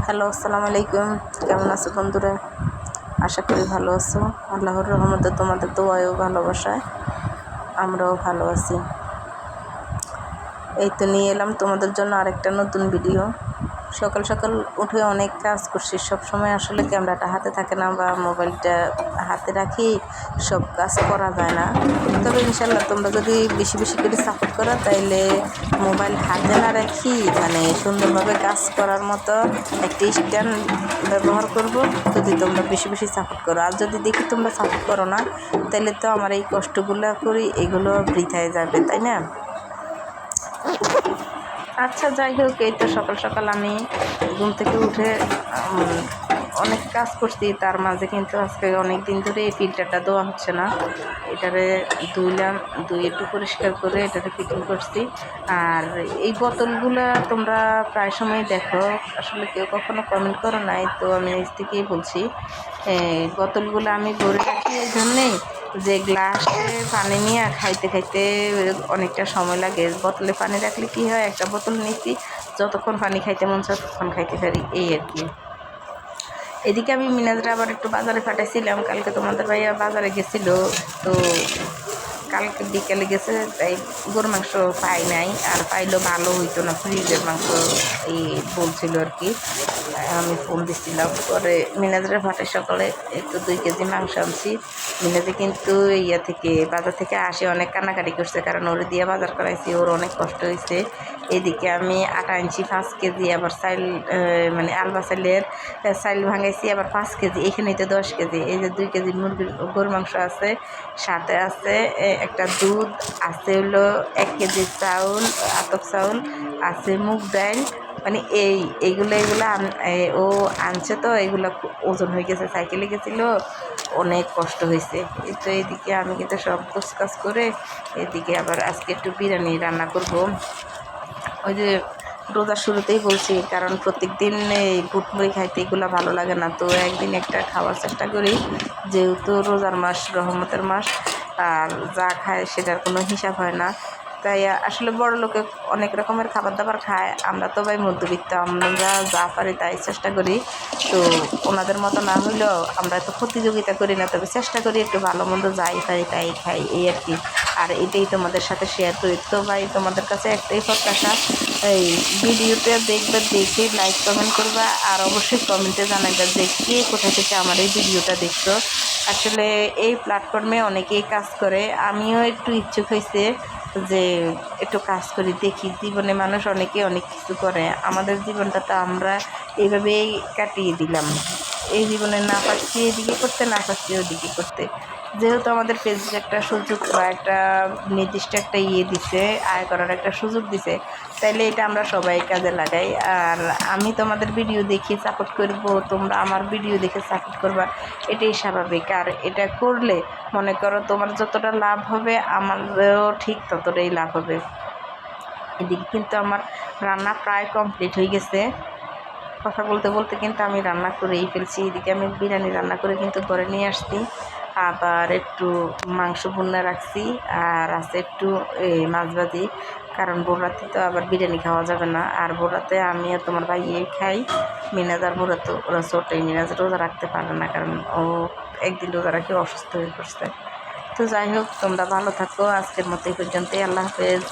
Hello, আসসালামু আলাইকুম। কেমন আছো বন্ধুরা? আশা করি ভালো আছো। আল্লাহর রহমতে তোমাদের দোয়ায়ও ভালোবাসায় আমরাও ভালো আছি। এই তো নিয়ে এলাম তোমাদের জন্য আরেকটা নতুন ভিডিও। সকাল সকাল উঠে অনেক কাজ করছি। সব সময় আসলে ক্যামেরাটা হাতে থাকে না বা মোবাইলটা হাতে রাখি সব কাজ করা যায় না। তবে ইনশাল্লাহ তোমরা যদি বেশি বেশি করে সাপোর্ট করো তাইলে মোবাইল হাতে না রাখি সুন্দরভাবে কাজ করার মতো একটি স্ট্যান্ড ব্যবহার করব, যদি তোমরা বেশি বেশি সাপোর্ট করো। আর যদি দেখি তোমরা সাপোর্ট করো না, তাহলে তো আমার এই কষ্টগুলো করি এগুলো বৃথায় যাবে, তাই না? আচ্ছা, যাই হোক, এই তো সকাল সকাল আমি ঘুম থেকে উঠে অনেক কাজ করছি। তার মাঝে কিন্তু আজকে অনেক দিন ধরে এই ফিল্টারটা দেওয়া হচ্ছে না। এটারে ধুইলাম, ধুয়ে একটু পরিষ্কার করে এটারে ফিটিং করছি। আর এই বোতলগুলো তোমরা প্রায় সময় দেখো, আসলে কেউ কখনো কমেন্ট করো নাই, তো আমি নিজ থেকেই বলছি। বোতলগুলো আমি ভরে রাখি এই জন্যেই যে গ্লাসে পানি নিয়ে খাইতে খাইতে অনেকটা সময় লাগে। বোতলে পানি রাখলে কী হয়, একটা বোতল নিচ্ছি, যতক্ষণ পানি খাইতে মন চায় ততক্ষণ খাইতে পারি, এই আর কি। এদিকে আমি মিনাজরা আবার একটু বাজারে পাঠাইছিলাম। কালকে তোমাদের ভাইয়া বাজারে গেছিলো, তো কালকে বিকেলে গেছে, তাই গরুর মাংস পাই নাই। আর পাইলেও ভালো হইতো না, ফ্রিজের মাংস এই বলছিল আর কি। আমি ফোন দিচ্ছিলাম, পরে মিনাজরা ভাটের সকালে একটু 2 কেজি মাংস আনছি। মিনাজে কিন্তু থেকে বাজার থেকে আসে অনেক কান্নাকাটি করছে, কারণ ওরে দিয়ে বাজার করাইছি, ওর অনেক কষ্ট হয়েছে। এদিকে আমি আটা আনছি 5 কেজি, আবার চাইল মানে আলবা চাইলের চাইল ভাঙাইছি আবার 5 কেজি, এখানেই তো 10 কেজি। এই যে 2 কেজি মুরগির গরুর মাংস আছে, সাথে আছে একটা দুধ, আছে হলো 1 কেজি চাউল, আতপ চাউল, আছে মুগ ডাল। মানে এইগুলো ও আনছে, তো এইগুলো ওজন হয়ে গেছে। সাইকেলে গেছিলো, অনেক কষ্ট হয়েছে। তো এইদিকে আমি কিন্তু সব কাজ করে এদিকে আবার আজকে একটু বিরিয়ানি রান্না করব। ওই যে রোজার শুরুতেই বলছি, কারণ প্রত্যেক দিন এই বুট মুড়ি খাইতে এগুলো ভালো লাগে না, তো একদিন একটা খাওয়ার চেষ্টা করি। যেহেতু রোজার মাস, রহমতের মাস, আর যা খায় সেটার কোনো হিসাব হয় না। তাই আসলে বড় লোকে অনেক রকমের খাবার দাবার খায়, আমরা তো ভাই মধ্যবিত্ত, আমরা যা পারি তাই চেষ্টা করি। তো ওনাদের মতো না হইলেও আমরা তো প্রতিযোগিতা করি না, তবে চেষ্টা করি একটু ভালো মন্দ যাই পারি তাই খাই, এই আর কি। আর এটাই তোমাদের সাথে শেয়ার করি। তো ভাই তোমাদের কাছে একটাই প্রত্যাশা, এই ভিডিওটা দেখবে, দেখে লাইক কমেন্ট করবা, আর অবশ্যই কমেন্টে জানাইবা যে কে কোথা থেকে আমার এই ভিডিওটা দেখছো। আসলে এই প্ল্যাটফর্মে অনেকেই কাজ করে, আমিও একটু ইচ্ছুক হয়েছে যে একটু কাজ করি, দেখি। জীবনে মানুষ অনেকে অনেক কিছু করে, আমাদের জীবনটা তো আমরা এইভাবেই কাটিয়ে দিলাম। এই জীবনে না পারছি এদিকে করতে, না পারছি ওদিকে করতে। যেহেতু আমাদের ফেসবুক একটা সুযোগ বা একটা নির্দিষ্ট একটা দিছে, আয় করার একটা সুযোগ দিছে, তাইলে এটা আমরা সবাই কাজে লাগাই। আর আমি তোমাদের ভিডিও দেখে সাপোর্ট করব, তোমরা আমার ভিডিও দেখে সাপোর্ট করবা, এটাই স্বাভাবিক। আর এটা করলে মনে করো তোমার যতটা লাভ হবে, আমারও ঠিক ততটাই লাভ হবে। এদিকে কিন্তু আমার রান্না প্রায় কমপ্লিট হয়ে গেছে। কথা বলতে বলতে কিন্তু আমি রান্না করেই ফেলছি। এদিকে আমি বিরিয়ানি রান্না করে কিন্তু ঘরে নিয়ে আসছি, আবার একটু মাংস ভুনা রাখছি, আর আছে একটু মাছ ভাজি। কারণ ভোররাতে তো আবার বিরিয়ানি খাওয়া যাবে না, আর ভোররাতে আমি আর তোমার ভাইয়ে খাই। মিনাজ আর ভোররাতে ওরা ছোটোই, মিনাজ রোজা রাখতে পারে না, কারণ ও একদিন রোজা রাখে অসুস্থ হয়ে পড়ছে। তো যাই হোক, তোমরা ভালো থাকো। আজকের মতো এই পর্যন্তই। আল্লাহ হাফেজ।